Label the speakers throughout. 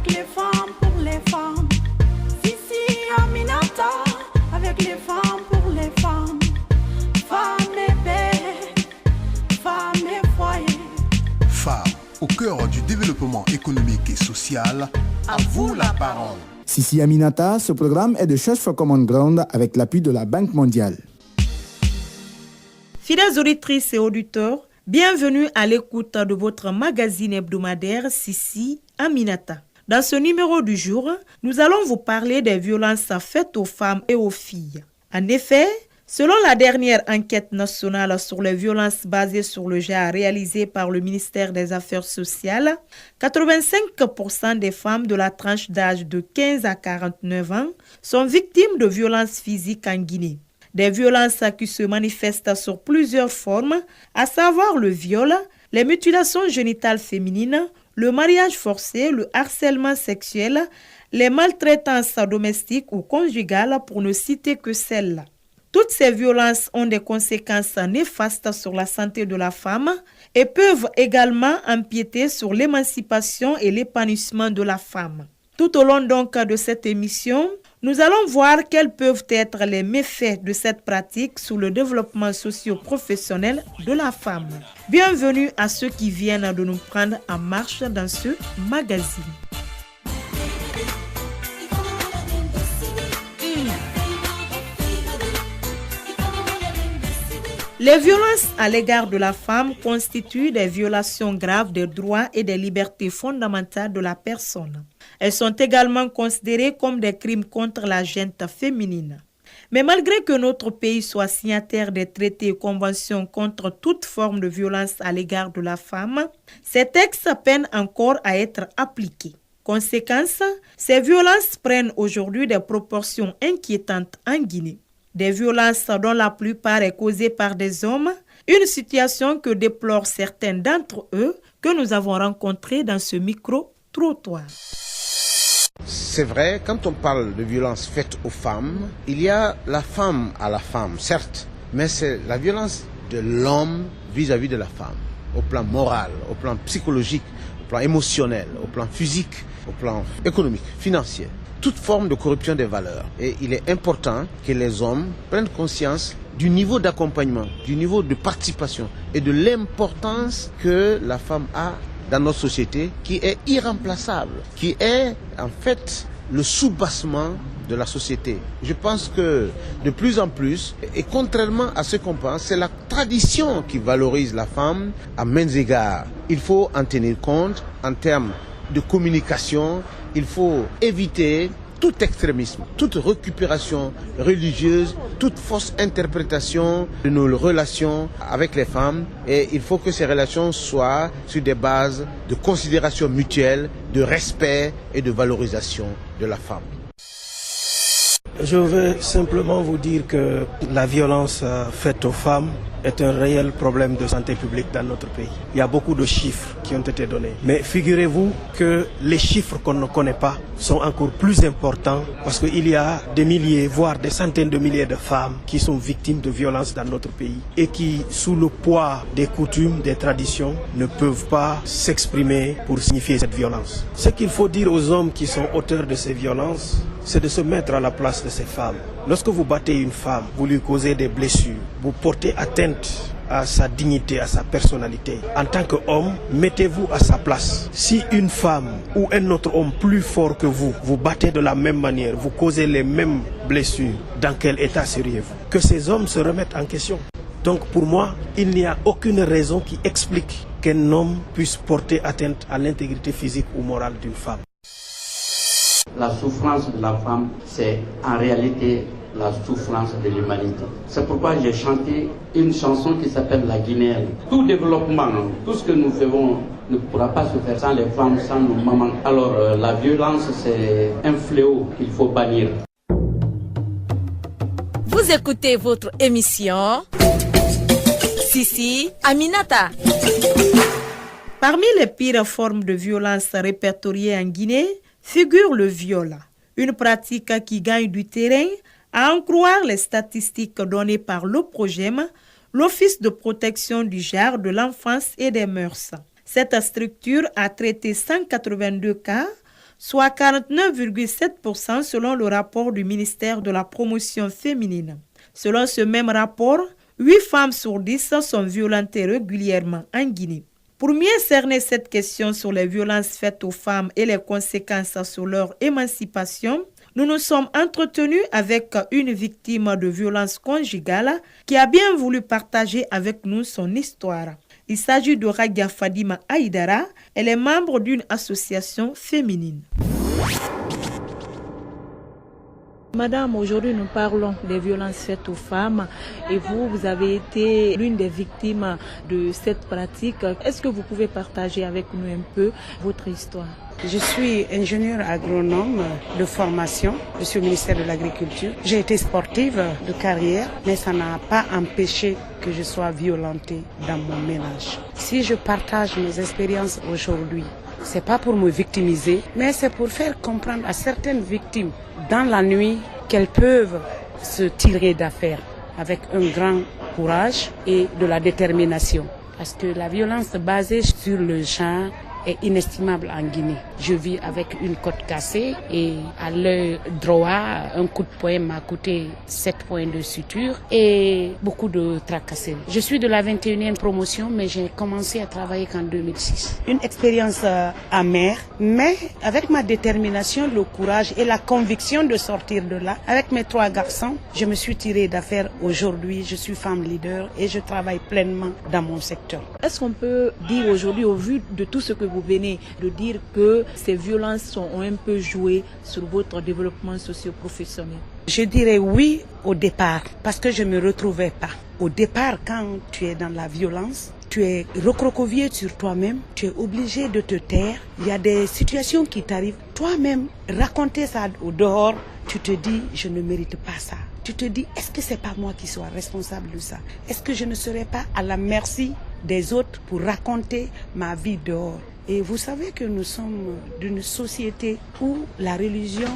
Speaker 1: avec les femmes pour les femmes. Sissi Aminata, avec les femmes pour les femmes. Femmes et paix, femmes et foyer.
Speaker 2: Femmes au cœur du développement économique et social. À vous la parole.
Speaker 3: Sissi Aminata, ce programme est de Church for Common Ground avec l'appui de la Banque mondiale.
Speaker 4: Fidèles auditrices et auditeurs, bienvenue à l'écoute de votre magazine hebdomadaire Sissi Aminata. Dans ce numéro du jour, nous allons vous parler des violences faites aux femmes et aux filles. En effet, selon la dernière enquête nationale sur les violences basées sur le genre réalisée par le ministère des Affaires sociales, 85% des femmes de la tranche d'âge de 15 à 49 ans sont victimes de violences physiques en Guinée. Des violences qui se manifestent sur plusieurs formes, à savoir le viol, les mutilations génitales féminines, le mariage forcé, le harcèlement sexuel, les maltraitances domestiques ou conjugales pour ne citer que celles-là. Toutes ces violences ont des conséquences néfastes sur la santé de la femme et peuvent également empiéter sur l'émancipation et l'épanouissement de la femme. Tout au long donc de cette émission, nous allons voir quels peuvent être les méfaits de cette pratique sur le développement socio-professionnel de la femme. Bienvenue à ceux qui viennent de nous prendre en marche dans ce magazine. Les violences à l'égard de la femme constituent des violations graves des droits et des libertés fondamentales de la personne. Elles sont également considérées comme des crimes contre la gente féminine. Mais malgré que notre pays soit signataire des traités et conventions contre toute forme de violence à l'égard de la femme, ces textes peinent encore à être appliqués. Conséquence, ces violences prennent aujourd'hui des proportions inquiétantes en Guinée. Des violences dont la plupart est causée par des hommes, une situation que déplorent certains d'entre eux que nous avons rencontrés dans ce micro-trottoir.
Speaker 5: C'est vrai, quand on parle de violence faite aux femmes, il y a la femme à la femme, certes, mais c'est la violence de l'homme vis-à-vis de la femme, au plan moral, au plan psychologique, au plan émotionnel, au plan physique, au plan économique, financier. Toute forme de corruption des valeurs. Et il est important que les hommes prennent conscience du niveau d'accompagnement, du niveau de participation et de l'importance que la femme a dans notre société, qui est irremplaçable, qui est en fait le soubassement de la société. Je pense que de plus en plus, et contrairement à ce qu'on pense, c'est la tradition qui valorise la femme à maints égards. Il faut en tenir compte en termes de communication. Il faut éviter tout extrémisme, toute récupération religieuse, toute fausse interprétation de nos relations avec les femmes. Et il faut que ces relations soient sur des bases de considération mutuelle, de respect et de valorisation de la femme.
Speaker 6: Je veux simplement vous dire que la violence faite aux femmes est un réel problème de santé publique dans notre pays. Il y a beaucoup de chiffres qui ont été donnés. Mais figurez-vous que les chiffres qu'on ne connaît pas sont encore plus importants parce qu'il y a des milliers, voire des centaines de milliers de femmes qui sont victimes de violences dans notre pays et qui, sous le poids des coutumes, des traditions, ne peuvent pas s'exprimer pour signifier cette violence. Ce qu'il faut dire aux hommes qui sont auteurs de ces violences, c'est de se mettre à la place de ces femmes. Lorsque vous battez une femme, vous lui causez des blessures, vous portez atteinte à sa dignité, à sa personnalité. En tant qu'homme, mettez-vous à sa place. Si une femme ou un autre homme plus fort que vous, vous battez de la même manière, vous causez les mêmes blessures, dans quel état seriez-vous? Que ces hommes se remettent en question. Donc pour moi, il n'y a aucune raison qui explique qu'un homme puisse porter atteinte à l'intégrité physique ou morale d'une femme.
Speaker 7: La souffrance de la femme, c'est en réalité la souffrance de l'humanité. C'est pourquoi j'ai chanté une chanson qui s'appelle La Guinéenne. Tout développement, tout ce que nous faisons ne pourra pas se faire sans les femmes, sans nos mamans. Alors la violence, c'est un fléau qu'il faut bannir.
Speaker 8: Vous écoutez votre émission Sissi Aminata.
Speaker 4: Parmi les pires formes de violence répertoriées en Guinée, figure le viol, une pratique qui gagne du terrain, à en croire les statistiques données par l'OPROGEM, l'Office de protection du genre, de l'enfance et des mœurs. Cette structure a traité 182 cas, soit 49,7% selon le rapport du ministère de la Promotion féminine. Selon ce même rapport, 8 femmes sur 10 sont violentées régulièrement en Guinée. Pour mieux cerner cette question sur les violences faites aux femmes et les conséquences sur leur émancipation, nous nous sommes entretenus avec une victime de violences conjugales qui a bien voulu partager avec nous son histoire. Il s'agit de Ragia Fadima Aïdara. Elle est membre d'une association féminine.
Speaker 9: Madame, aujourd'hui nous parlons des violences faites aux femmes et vous avez été l'une des victimes de cette pratique. Est-ce que vous pouvez partager avec nous un peu votre histoire?
Speaker 10: Je suis ingénieure agronome de formation. Je suis au ministère de l'Agriculture. J'ai été sportive de carrière, mais ça n'a pas empêché que je sois violentée dans mon ménage. Si je partage mes expériences aujourd'hui, c'est pas pour me victimiser, mais c'est pour faire comprendre à certaines victimes dans la nuit qu'elles peuvent se tirer d'affaire avec un grand courage et de la détermination. Parce que la violence basée sur le genre est inestimable en Guinée. Je vis avec une côte cassée et à l'œil droit, un coup de poing m'a coûté 7 points de suture et beaucoup de tracasseries. Je suis de la 21e promotion, mais j'ai commencé à travailler qu'en 2006. Une expérience amère, mais avec ma détermination, le courage et la conviction de sortir de là, avec mes 3 garçons, je me suis tirée d'affaire. Aujourd'hui, je suis femme leader et je travaille pleinement dans mon secteur.
Speaker 9: Est-ce qu'on peut dire aujourd'hui, au vu de tout ce que vous venez de dire, que ces violences ont un peu joué sur votre développement socio-professionnel?
Speaker 10: Je dirais oui au départ, parce que je ne me retrouvais pas. Au dehors, quand tu es dans la violence, tu es recroquevillé sur toi-même, tu es obligé de te taire. Il y a des situations qui t'arrivent. Toi-même, raconter ça au dehors, tu te dis, je ne mérite pas ça. Tu te dis, est-ce que c'est pas moi qui sois responsable de ça? Est-ce que je ne serai pas à la merci des autres pour raconter ma vie dehors? Et vous savez que nous sommes d'une société où la religion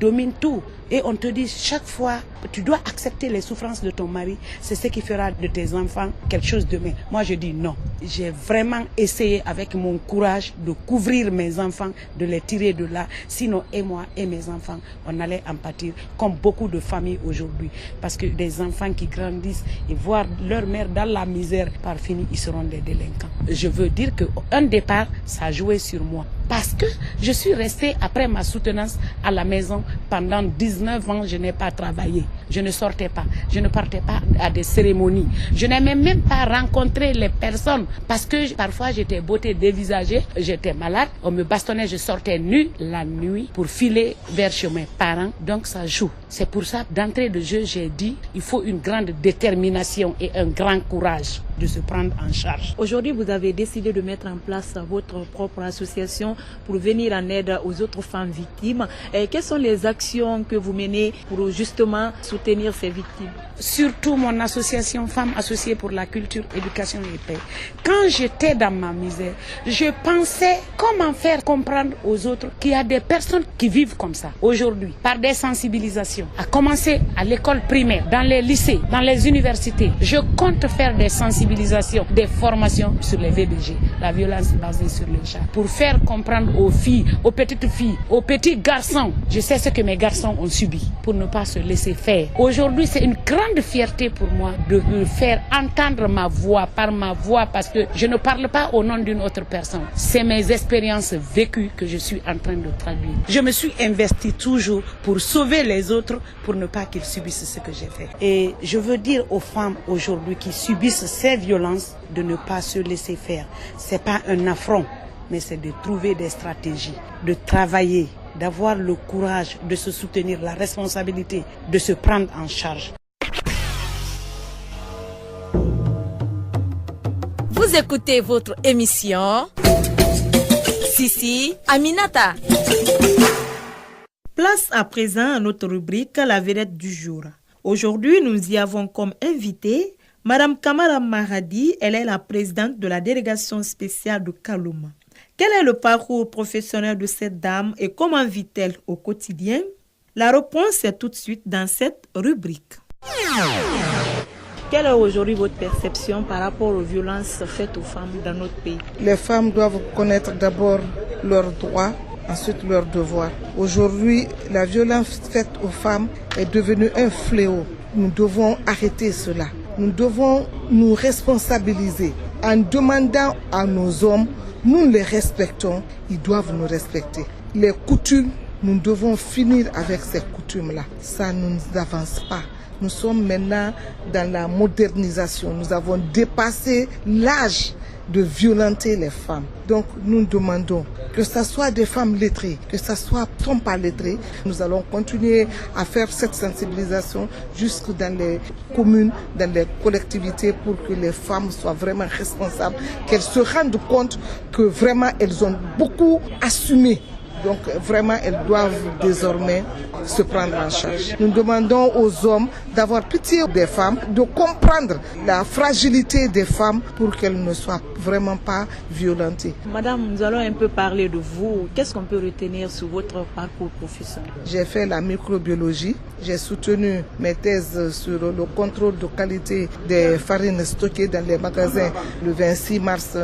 Speaker 10: domine tout. Et on te dit chaque fois, tu dois accepter les souffrances de ton mari. C'est ce qui fera de tes enfants quelque chose de bien. Moi, je dis non. J'ai vraiment essayé avec mon courage de couvrir mes enfants, de les tirer de là. Sinon, et moi et mes enfants, on allait en pâtir comme beaucoup de familles aujourd'hui. Parce que des enfants qui grandissent et voir leur mère dans la misère, par fini, ils seront des délinquants. Je veux dire qu'un départ, ça a joué sur moi. Parce que je suis restée après ma soutenance à la maison pendant 19 ans, je n'ai pas travaillé. Je ne sortais pas, je ne partais pas à des cérémonies. Je n'aimais même pas rencontrer les personnes parce que parfois j'étais beauté dévisagée, j'étais malade, on me bastonnait, je sortais nue la nuit pour filer vers chez mes parents. Donc ça joue. C'est pour ça, d'entrée de jeu, j'ai dit, il faut une grande détermination et un grand courage de se prendre en charge.
Speaker 9: Aujourd'hui, vous avez décidé de mettre en place votre propre association pour venir en aide aux autres femmes victimes. Et quelles sont les actions que vous menez pour justement soutenir ces victimes?
Speaker 10: Surtout mon association Femmes Associées pour la Culture, Éducation et Paix. Quand j'étais dans ma misère, je pensais comment faire comprendre aux autres qu'il y a des personnes qui vivent comme ça. Aujourd'hui, par des sensibilisations, à commencer à l'école primaire, dans les lycées, dans les universités, je compte faire des sensibilisations, des formations sur les VBG, la violence basée sur le genre, pour faire comprendre aux filles, aux petites filles, aux petits garçons. Je sais ce que mes garçons ont subi pour ne pas se laisser faire. Aujourd'hui, c'est une grande fierté pour moi de faire entendre ma voix par ma voix parce que je ne parle pas au nom d'une autre personne. C'est mes expériences vécues que je suis en train de traduire. Je me suis investie toujours pour sauver les autres pour ne pas qu'ils subissent ce que j'ai fait. Et je veux dire aux femmes aujourd'hui qui subissent ces violences de ne pas se laisser faire. C'est pas un affront, mais c'est de trouver des stratégies, de travailler, d'avoir le courage de se soutenir, la responsabilité de se prendre en charge.
Speaker 8: Vous écoutez votre émission Sissi Aminata.
Speaker 4: Place à présent à notre rubrique La vedette du jour. Aujourd'hui, nous y avons comme invitée Madame Kamara Maradi. Elle est la présidente de la délégation spéciale de Kalouma. Quel est le parcours professionnel de cette dame et comment vit-elle au quotidien? La réponse est tout de suite dans cette rubrique.
Speaker 9: Quelle est aujourd'hui votre perception par rapport aux violences faites aux femmes dans notre pays?
Speaker 11: Les femmes doivent connaître d'abord leurs droits ensuite leur devoir. Aujourd'hui, la violence faite aux femmes est devenue un fléau. Nous devons arrêter cela. Nous devons nous responsabiliser en demandant à nos hommes, nous les respectons, ils doivent nous respecter. Les coutumes, nous devons finir avec ces coutumes-là. Ça ne nous avance pas. Nous sommes maintenant dans la modernisation. Nous avons dépassé l'âge de violenter les femmes. Donc nous demandons que ce soit des femmes lettrées, que ce soit pas lettrées. Nous allons continuer à faire cette sensibilisation jusque dans les communes, dans les collectivités pour que les femmes soient vraiment responsables, qu'elles se rendent compte que vraiment elles ont beaucoup assumé. Donc vraiment, elles doivent désormais se prendre en charge. Nous demandons aux hommes d'avoir pitié des femmes, de comprendre la fragilité des femmes pour qu'elles ne soient vraiment pas violentées.
Speaker 9: Madame, nous allons un peu parler de vous. Qu'est-ce qu'on peut retenir sur votre parcours professionnel? J'ai
Speaker 11: fait la microbiologie. J'ai soutenu mes thèses sur le contrôle de qualité des farines stockées dans les magasins le 26 mars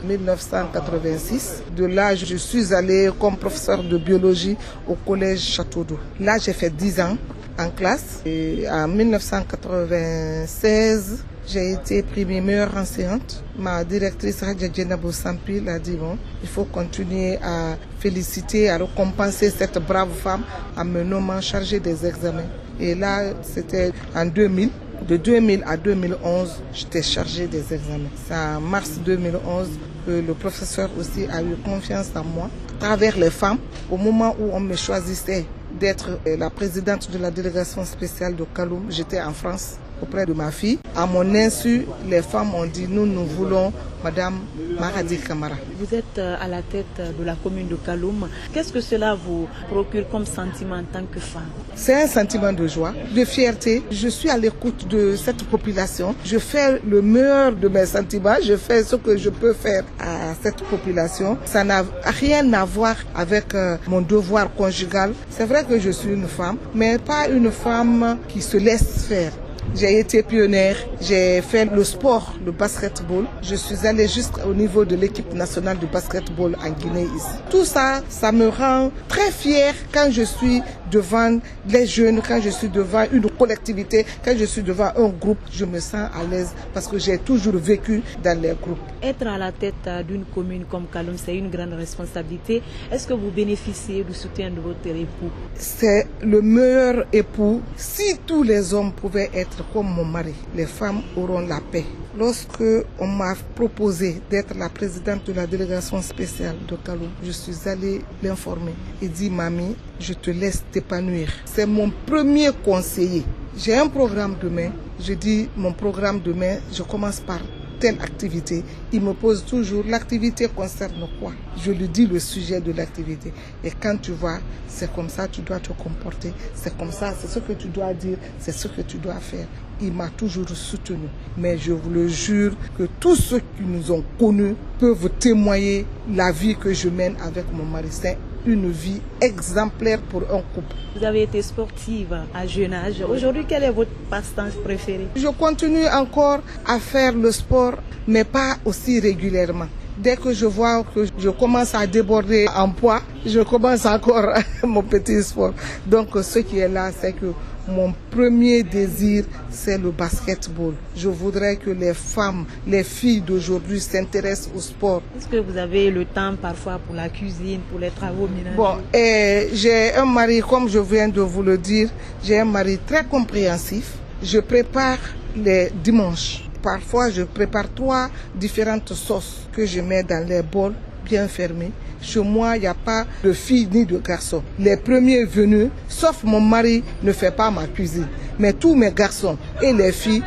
Speaker 11: 1986. De là, je suis allée comme professeur de biologie au collège Château d'Eau. Là, j'ai fait 10 ans en classe. Et en 1996, j'ai été primée meilleure enseignante. Ma directrice Radja Djenabou Sampil a dit bon, il faut continuer à féliciter, à récompenser cette brave femme en me nommant chargée des examens. Et là, c'était en 2000. De 2000 à 2011, j'étais chargée des examens. C'est en mars 2011 que le professeur aussi a eu confiance en moi. À travers les femmes, au moment où on me choisissait d'être la présidente de la délégation spéciale de Kaloum, j'étais en France auprès de ma fille. À mon insu, les femmes ont dit nous voulons Madame Maradi Kamara.
Speaker 9: Vous êtes à la tête de la commune de Kaloum. Qu'est-ce que cela vous procure comme sentiment en tant que femme?
Speaker 11: C'est un sentiment de joie, de fierté. Je suis à l'écoute de cette population. Je fais le meilleur de mes sentiments. Je fais ce que je peux faire à cette population. Ça n'a rien à voir avec mon devoir conjugal. C'est vrai que je suis une femme, mais pas une femme qui se laisse faire. J'ai été pionnière, j'ai fait le sport, le basketball. Je suis allée jusqu'au niveau de l'équipe nationale de basketball en Guinée ici. Tout ça, ça me rend très fière quand je suis devant les jeunes, quand je suis devant une collectivité, quand je suis devant un groupe. Je me sens à l'aise parce que j'ai toujours vécu dans les groupes.
Speaker 9: Être à la tête d'une commune comme Kaloum, c'est une grande responsabilité. Est-ce que vous bénéficiez du soutien de votre époux?
Speaker 11: C'est le meilleur époux. Si tous les hommes pouvaient être comme mon mari, les femmes auront la paix. Lorsque on m'a proposé d'être la présidente de la délégation spéciale de Kaloum, je suis allée l'informer et dit mamie, je te laisse t'épanouir. C'est mon premier conseiller. J'ai un programme demain. Je dis mon programme demain, je commence par telle activité. Il me pose toujours l'activité concerne quoi. Je lui dis le sujet de l'activité. Et quand tu vois, c'est comme ça tu dois te comporter. C'est comme ça, c'est ce que tu dois dire, c'est ce que tu dois faire. Il m'a toujours soutenu. Mais je vous le jure que tous ceux qui nous ont connus peuvent témoigner la vie que je mène avec mon mari. C'est une vie exemplaire pour un couple.
Speaker 9: Vous avez été sportive à jeune âge. Aujourd'hui, quel est votre passe-temps préféré?
Speaker 11: Je continue encore à faire le sport, mais pas aussi régulièrement. Dès que je vois que je commence à déborder en poids, je commence encore mon petit sport. Donc ce qui est là, c'est que mon premier désir, c'est le basketball. Je voudrais que les femmes, les filles d'aujourd'hui s'intéressent au sport.
Speaker 9: Est-ce que vous avez le temps parfois pour la cuisine, pour les travaux ménagers?
Speaker 11: Bon, j'ai un mari, comme je viens de vous le dire, j'ai un mari très compréhensif. Je prépare les dimanches. Parfois, je prépare 3 différentes sauces que je mets dans les bols bien fermés. Chez moi, il n'y a pas de filles ni de garçons. Les premiers venus, sauf mon mari, ne fait pas ma cuisine. Mais tous mes garçons et les filles,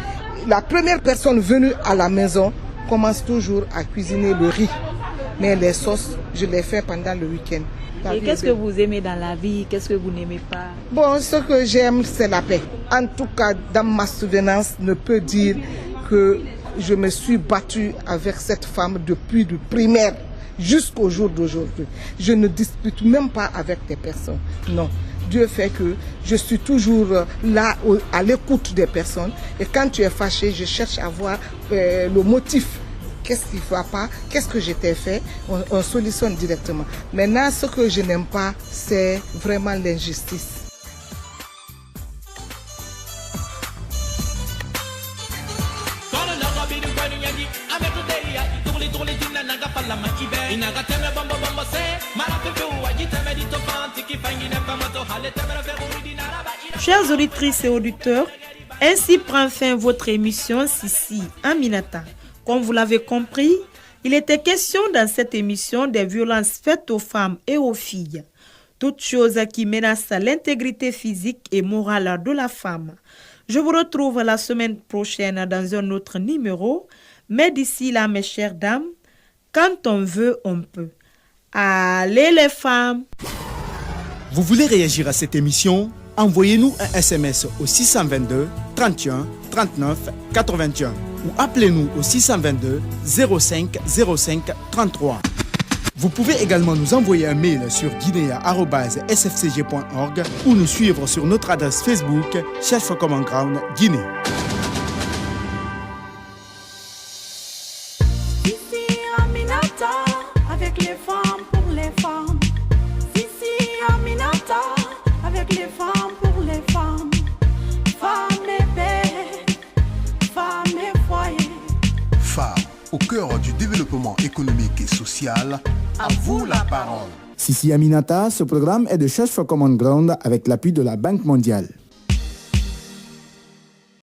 Speaker 11: la première personne venue à la maison commence toujours à cuisiner le riz. Mais les sauces, je les fais pendant le week-end.
Speaker 9: Et qu'est-ce que vous aimez dans la vie? Qu'est-ce que vous n'aimez pas?
Speaker 11: Bon, ce que j'aime, c'est la paix. En tout cas, dans ma souvenance, ne peut dire que je me suis battue avec cette femme depuis le primaire jusqu'au jour d'aujourd'hui. Je ne dispute même pas avec des personnes. Non. Dieu fait que je suis toujours là à l'écoute des personnes. Et quand tu es fâché, je cherche à voir le motif qu'est-ce qu'il ne va pas, qu'est-ce que j'étais fait, on solutionne directement. Maintenant, ce que je n'aime pas, c'est vraiment l'injustice.
Speaker 4: Chers auditrices et auditeurs, ainsi prend fin votre émission Sissi Aminata. Comme vous l'avez compris, il était question dans cette émission des violences faites aux femmes et aux filles, toutes choses qui menacent l'intégrité physique et morale de la femme. Je vous retrouve la semaine prochaine dans un autre numéro, mais d'ici là, mes chères dames, quand on veut, on peut. Allez les femmes!
Speaker 3: Vous voulez réagir à cette émission? Envoyez-nous un SMS au 622 31 39 81 ou appelez-nous au 622 05 05 33. Vous pouvez également nous envoyer un mail sur guinea@sfcg.org ou nous suivre sur notre adresse Facebook Church for Common Ground Guinée.
Speaker 1: Sissi Aminata, avec les femmes pour les femmes. Sissi Aminata, avec les femmes pour les femmes. Femmes et paix, femmes et foyer.
Speaker 2: Femmes au cœur du développement économique et social. À vous la parole.
Speaker 3: Sissi Aminata, ce programme est de Church for Common Ground avec l'appui de la Banque mondiale.